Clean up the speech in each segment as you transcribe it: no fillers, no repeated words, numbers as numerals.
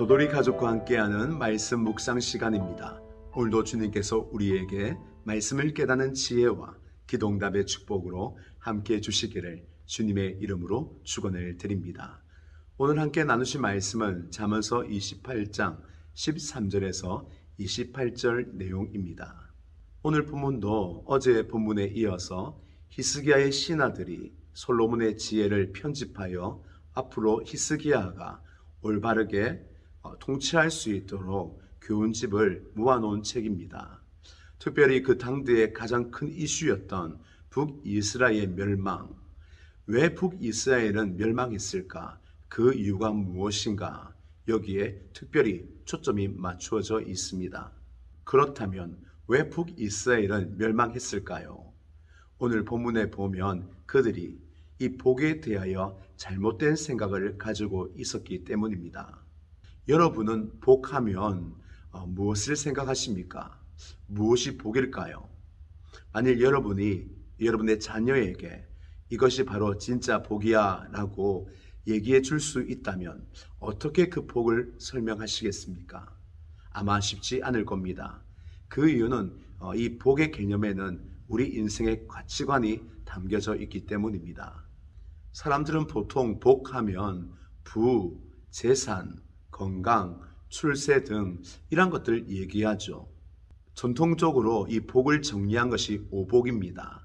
도돌이 가족과 함께하는 말씀 묵상 시간입니다. 오늘도 주님께서 우리에게 말씀을 깨닫는 지혜와 기도응답의 축복으로 함께해 주시기를 주님의 이름으로 축원을 드립니다. 오늘 함께 나누신 말씀은 잠언서 28장 13절에서 28절 내용입니다. 오늘 본문도 어제 본문에 이어서 히스기야의 신하들이 솔로몬의 지혜를 편집하여 앞으로 히스기야가 올바르게 통치할 수 있도록 교훈집을 모아놓은 책입니다. 특별히 그 당대의 가장 큰 이슈였던 북이스라엘의 멸망. 왜 북이스라엘은 멸망했을까? 그 이유가 무엇인가? 여기에 특별히 초점이 맞추어져 있습니다. 그렇다면 왜 북이스라엘은 멸망했을까요? 오늘 본문에 보면 그들이 이 복에 대하여 잘못된 생각을 가지고 있었기 때문입니다. 여러분은 복하면 무엇을 생각하십니까? 무엇이 복일까요? 만일 여러분이 여러분의 자녀에게 이것이 바로 진짜 복이야 라고 얘기해 줄 수 있다면 어떻게 그 복을 설명하시겠습니까? 아마 쉽지 않을 겁니다. 그 이유는 이 복의 개념에는 우리 인생의 가치관이 담겨져 있기 때문입니다. 사람들은 보통 복하면 부, 재산, 건강, 출세 등 이런 것들 얘기하죠. 전통적으로 이 복을 정리한 것이 5복입니다.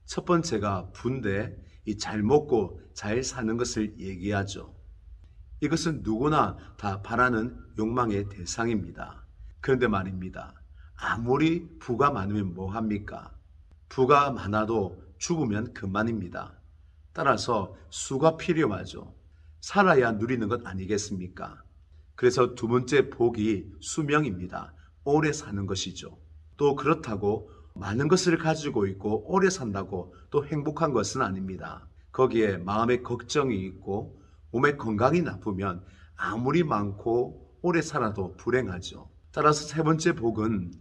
첫 번째가 부인데 잘 먹고 잘 사는 것을 얘기하죠. 이것은 누구나 다 바라는 욕망의 대상입니다. 그런데 말입니다. 아무리 부가 많으면 뭐합니까? 부가 많아도 죽으면 그만입니다. 따라서 수가 필요하죠. 살아야 누리는 것 아니겠습니까? 그래서 두 번째 복이 수명입니다. 오래 사는 것이죠. 또 그렇다고 많은 것을 가지고 있고 오래 산다고 또 행복한 것은 아닙니다. 거기에 마음의 걱정이 있고 몸의 건강이 나쁘면 아무리 많고 오래 살아도 불행하죠. 따라서 세 번째 복은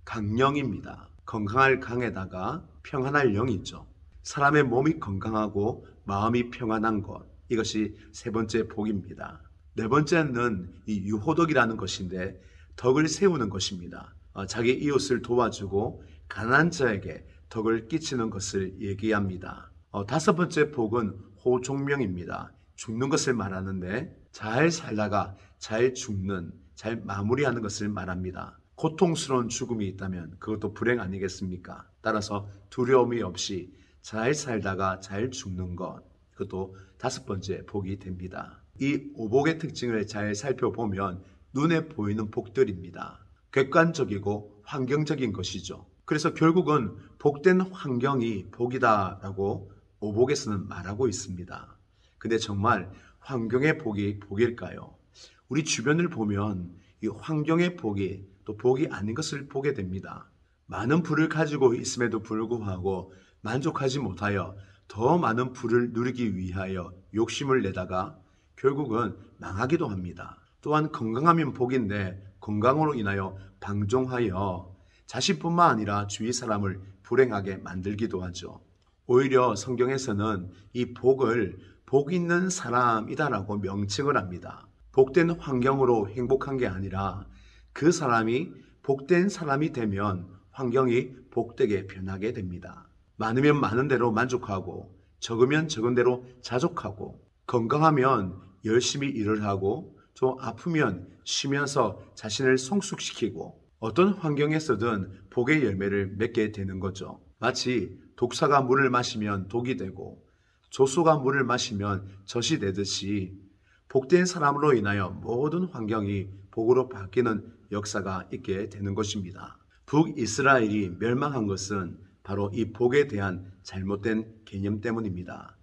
강령입니다. 건강할 강에다가 평안할 영이죠. 사람의 몸이 건강하고 마음이 평안한 것, 이것이 세 번째 복입니다. 네 번째는 이 유호덕이라는 것인데 덕을 세우는 것입니다. 자기 이웃을 도와주고 가난한 자에게 덕을 끼치는 것을 얘기합니다. 다섯 번째 복은 호종명입니다. 죽는 것을 말하는데 잘 살다가 잘 죽는, 잘 마무리하는 것을 말합니다. 고통스러운 죽음이 있다면 그것도 불행 아니겠습니까? 따라서 두려움이 없이 잘 살다가 잘 죽는 것, 그것도 다섯 번째 복이 됩니다. 이 오복의 특징을 잘 살펴보면 눈에 보이는 복들입니다. 객관적이고 환경적인 것이죠. 그래서 결국은 복된 환경이 복이다라고 오복에서는 말하고 있습니다. 근데 정말 환경의 복이 복일까요? 우리 주변을 보면 이 환경의 복이 또 복이 아닌 것을 보게 됩니다. 많은 부를 가지고 있음에도 불구하고 만족하지 못하여 더 많은 부를 누리기 위하여 욕심을 내다가 결국은 망하기도 합니다. 또한 건강하면 복인데 건강으로 인하여 방종하여 자신뿐만 아니라 주위 사람을 불행하게 만들기도 하죠. 오히려 성경에서는 이 복을 복 있는 사람이다라고 명칭을 합니다. 복된 환경으로 행복한 게 아니라 그 사람이 복된 사람이 되면 환경이 복되게 변하게 됩니다. 많으면 많은 대로 만족하고 적으면 적은 대로 자족하고 건강하면 열심히 일을 하고 또 아프면 쉬면서 자신을 성숙시키고 어떤 환경에서든 복의 열매를 맺게 되는 거죠. 마치 독사가 물을 마시면 독이 되고 조수가 물을 마시면 젖이 되듯이 복된 사람으로 인하여 모든 환경이 복으로 바뀌는 역사가 있게 되는 것입니다. 북이스라엘이 멸망한 것은 바로 이 복에 대한 잘못된 개념 때문입니다.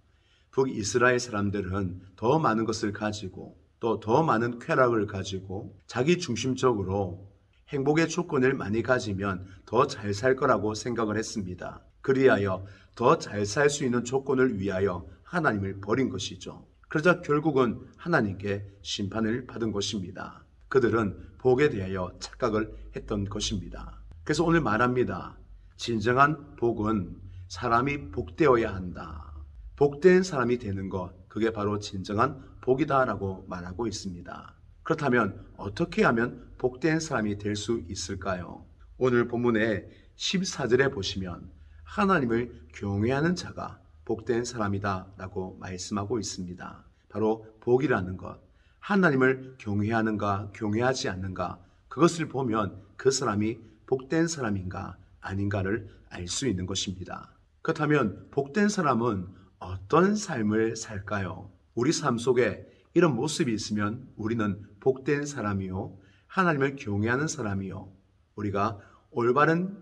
북이스라엘 사람들은 더 많은 것을 가지고 또 더 많은 쾌락을 가지고 자기 중심적으로 행복의 조건을 많이 가지면 더 잘 살 거라고 생각을 했습니다. 그리하여 더 잘 살 수 있는 조건을 위하여 하나님을 버린 것이죠. 그러자 결국은 하나님께 심판을 받은 것입니다. 그들은 복에 대하여 착각을 했던 것입니다. 그래서 오늘 말합니다. 진정한 복은 사람이 복되어야 한다. 복된 사람이 되는 것, 그게 바로 진정한 복이다라고 말하고 있습니다. 그렇다면 어떻게 하면 복된 사람이 될 수 있을까요? 오늘 본문의 14절에 보시면 하나님을 경외하는 자가 복된 사람이다 라고 말씀하고 있습니다. 바로 복이라는 것, 하나님을 경외하는가 경외하지 않는가, 그것을 보면 그 사람이 복된 사람인가 아닌가를 알 수 있는 것입니다. 그렇다면 복된 사람은 어떤 삶을 살까요? 우리 삶 속에 이런 모습이 있으면 우리는 복된 사람이요, 하나님을 경외하는 사람이요, 우리가 올바른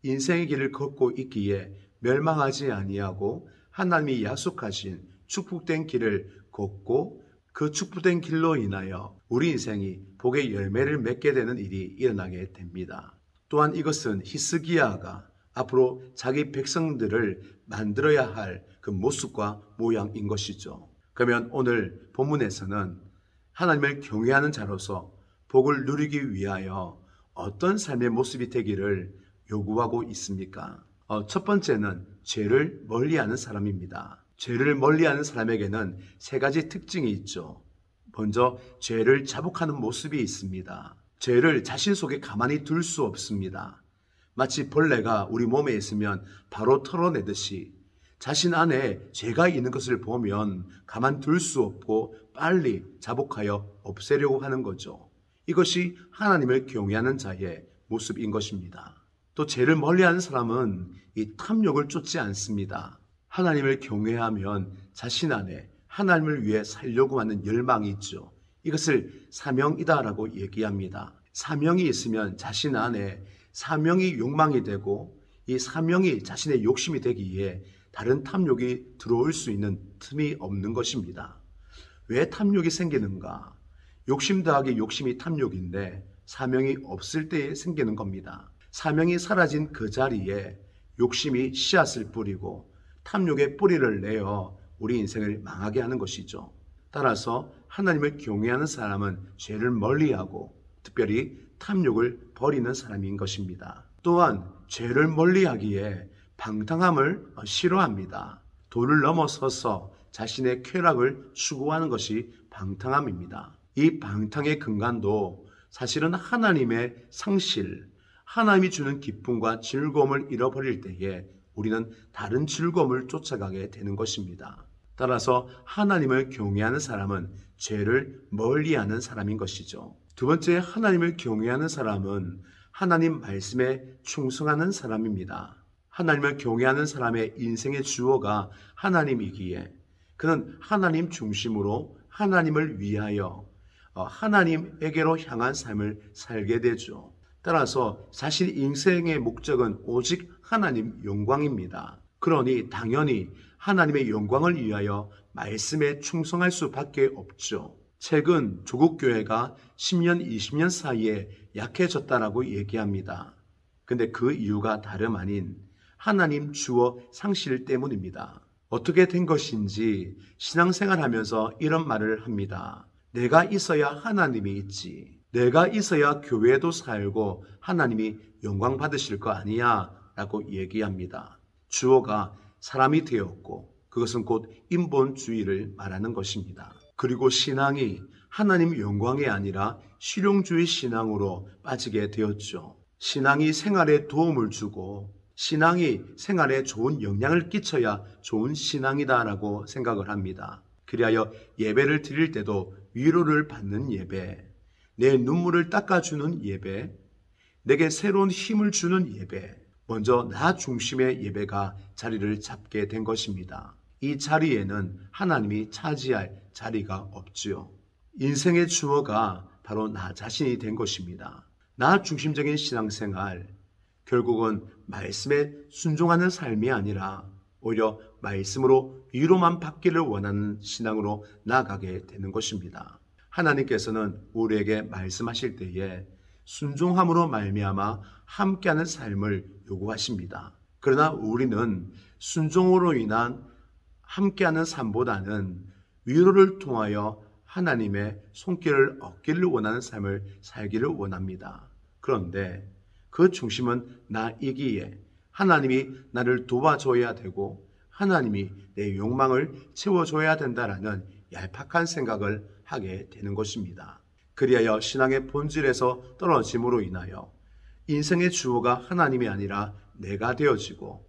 인생의 길을 걷고 있기에 멸망하지 아니하고 하나님이 약속하신 축복된 길을 걷고 그 축복된 길로 인하여 우리 인생이 복의 열매를 맺게 되는 일이 일어나게 됩니다. 또한 이것은 히스기야가 앞으로 자기 백성들을 만들어야 할 그 모습과 모양인 것이죠. 그러면 오늘 본문에서는 하나님을 경외하는 자로서 복을 누리기 위하여 어떤 삶의 모습이 되기를 요구하고 있습니까? 첫 번째는 죄를 멀리하는 사람입니다. 죄를 멀리하는 사람에게는 세 가지 특징이 있죠. 먼저 죄를 자복하는 모습이 있습니다. 죄를 자신 속에 가만히 둘 수 없습니다. 마치 벌레가 우리 몸에 있으면 바로 털어내듯이 자신 안에 죄가 있는 것을 보면 가만둘 수 없고 빨리 자복하여 없애려고 하는 거죠. 이것이 하나님을 경외하는 자의 모습인 것입니다. 또 죄를 멀리하는 사람은 이 탐욕을 쫓지 않습니다. 하나님을 경외하면 자신 안에 하나님을 위해 살려고 하는 열망이 있죠. 이것을 사명이다라고 얘기합니다. 사명이 있으면 자신 안에 사명이 욕망이 되고 이 사명이 자신의 욕심이 되기에 다른 탐욕이 들어올 수 있는 틈이 없는 것입니다. 왜 탐욕이 생기는가? 욕심 더하기 욕심이 탐욕인데 사명이 없을 때에 생기는 겁니다. 사명이 사라진 그 자리에 욕심이 씨앗을 뿌리고 탐욕의 뿌리를 내어 우리 인생을 망하게 하는 것이죠. 따라서 하나님을 경외하는 사람은 죄를 멀리하고 특별히 탐욕을 버리는 사람인 것입니다. 또한 죄를 멀리하기에 방탕함을 싫어합니다. 도를 넘어서서 자신의 쾌락을 추구하는 것이 방탕함입니다. 이 방탕의 근간도 사실은 하나님의 상실, 하나님이 주는 기쁨과 즐거움을 잃어버릴 때에 우리는 다른 즐거움을 쫓아가게 되는 것입니다. 따라서 하나님을 경외하는 사람은 죄를 멀리하는 사람인 것이죠. 두 번째, 하나님을 경외하는 사람은 하나님 말씀에 충성하는 사람입니다. 하나님을 경외하는 사람의 인생의 주어가 하나님이기에 그는 하나님 중심으로 하나님을 위하여 하나님에게로 향한 삶을 살게 되죠. 따라서 자신 인생의 목적은 오직 하나님 영광입니다. 그러니 당연히 하나님의 영광을 위하여 말씀에 충성할 수밖에 없죠. 최근 조국 교회가 10년, 20년 사이에 약해졌다라고 얘기합니다. 근데 그 이유가 다름 아닌 하나님 주어 상실 때문입니다. 어떻게 된 것인지 신앙생활하면서 이런 말을 합니다. 내가 있어야 하나님이 있지. 내가 있어야 교회도 살고 하나님이 영광 받으실 거 아니야 라고 얘기합니다. 주어가 사람이 되었고 그것은 곧 인본주의를 말하는 것입니다. 그리고 신앙이 하나님 영광이 아니라 실용주의 신앙으로 빠지게 되었죠. 신앙이 생활에 도움을 주고 신앙이 생활에 좋은 영향을 끼쳐야 좋은 신앙이다라고 생각을 합니다. 그리하여 예배를 드릴 때도 위로를 받는 예배, 내 눈물을 닦아주는 예배, 내게 새로운 힘을 주는 예배, 먼저 나 중심의 예배가 자리를 잡게 된 것입니다. 이 자리에는 하나님이 차지할 자리가 없지요. 인생의 주어가 바로 나 자신이 된 것입니다. 나 중심적인 신앙생활, 결국은 말씀에 순종하는 삶이 아니라 오히려 말씀으로 위로만 받기를 원하는 신앙으로 나아가게 되는 것입니다. 하나님께서는 우리에게 말씀하실 때에 순종함으로 말미암아 함께하는 삶을 요구하십니다. 그러나 우리는 순종으로 인한 함께하는 삶보다는 위로를 통하여 하나님의 손길을 얻기를 원하는 삶을 살기를 원합니다. 그런데 그 중심은 나이기에 하나님이 나를 도와줘야 되고 하나님이 내 욕망을 채워줘야 된다라는 얄팍한 생각을 하게 되는 것입니다. 그리하여 신앙의 본질에서 떨어짐으로 인하여 인생의 주어가 하나님이 아니라 내가 되어지고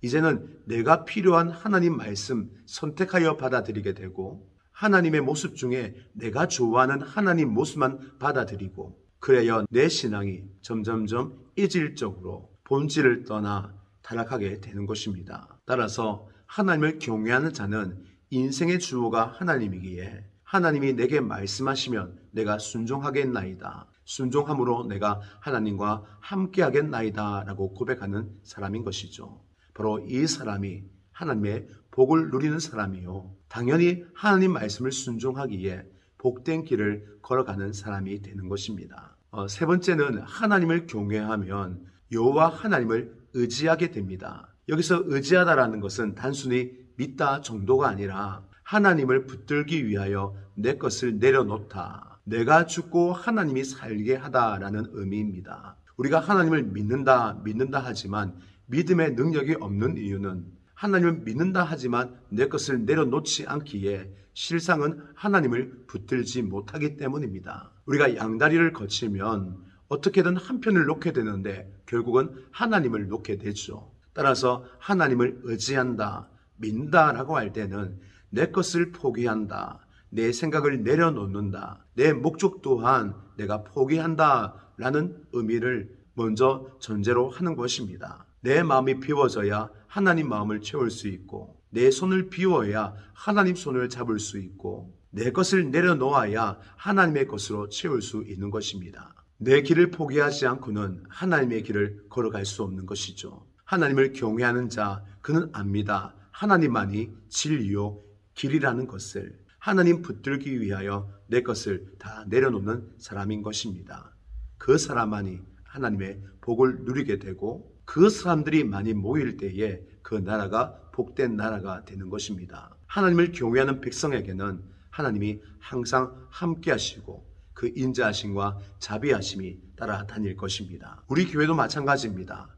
이제는 내가 필요한 하나님 말씀 선택하여 받아들이게 되고 하나님의 모습 중에 내가 좋아하는 하나님 모습만 받아들이고 그래야 내 신앙이 점점점 이질적으로 본질을 떠나 타락하게 되는 것입니다. 따라서 하나님을 경외하는 자는 인생의 주어가 하나님이기에 하나님이 내게 말씀하시면 내가 순종하겠나이다. 순종함으로 내가 하나님과 함께하겠나이다 라고 고백하는 사람인 것이죠. 바로 이 사람이 하나님의 복을 누리는 사람이요. 당연히 하나님 말씀을 순종하기에 복된 길을 걸어가는 사람이 되는 것입니다. 세 번째는 하나님을 경외하면 여호와 하나님을 의지하게 됩니다. 여기서 의지하다라는 것은 단순히 믿다 정도가 아니라 하나님을 붙들기 위하여 내 것을 내려놓다. 내가 죽고 하나님이 살게 하다라는 의미입니다. 우리가 하나님을 믿는다 하지만 믿음의 능력이 없는 이유는 하나님을 믿는다 하지만 내 것을 내려놓지 않기에 실상은 하나님을 붙들지 못하기 때문입니다. 우리가 양다리를 거치면 어떻게든 한편을 놓게 되는데 결국은 하나님을 놓게 되죠. 따라서 하나님을 의지한다, 믿는다라고 할 때는 내 것을 포기한다, 내 생각을 내려놓는다, 내 목적 또한 내가 포기한다라는 의미를 먼저 전제로 하는 것입니다. 내 마음이 비워져야 하나님 마음을 채울 수 있고 내 손을 비워야 하나님 손을 잡을 수 있고 내 것을 내려놓아야 하나님의 것으로 채울 수 있는 것입니다. 내 길을 포기하지 않고는 하나님의 길을 걸어갈 수 없는 것이죠. 하나님을 경외하는 자 그는 압니다. 하나님만이 진리요 길이라는 것을 하나님 붙들기 위하여 내 것을 다 내려놓는 사람인 것입니다. 그 사람만이 하나님의 복을 누리게 되고 그 사람들이 많이 모일 때에 그 나라가 복된 나라가 되는 것입니다. 하나님을 경외하는 백성에게는 하나님이 항상 함께 하시고 그 인자하심과 자비하심이 따라다닐 것입니다. 우리 교회도 마찬가지입니다.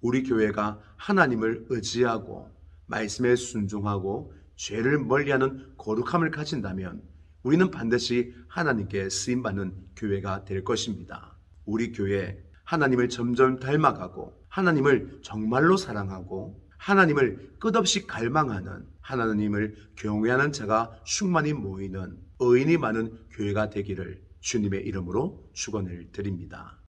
우리 교회가 하나님을 의지하고 말씀에 순종하고 죄를 멀리하는 거룩함을 가진다면 우리는 반드시 하나님께 쓰임받는 교회가 될 것입니다. 우리 교회 하나님을 점점 닮아가고 하나님을 정말로 사랑하고 하나님을 끝없이 갈망하는 하나님을 경외하는 자가 충만히 모이는 의인이 많은 교회가 되기를 주님의 이름으로 축원을 드립니다.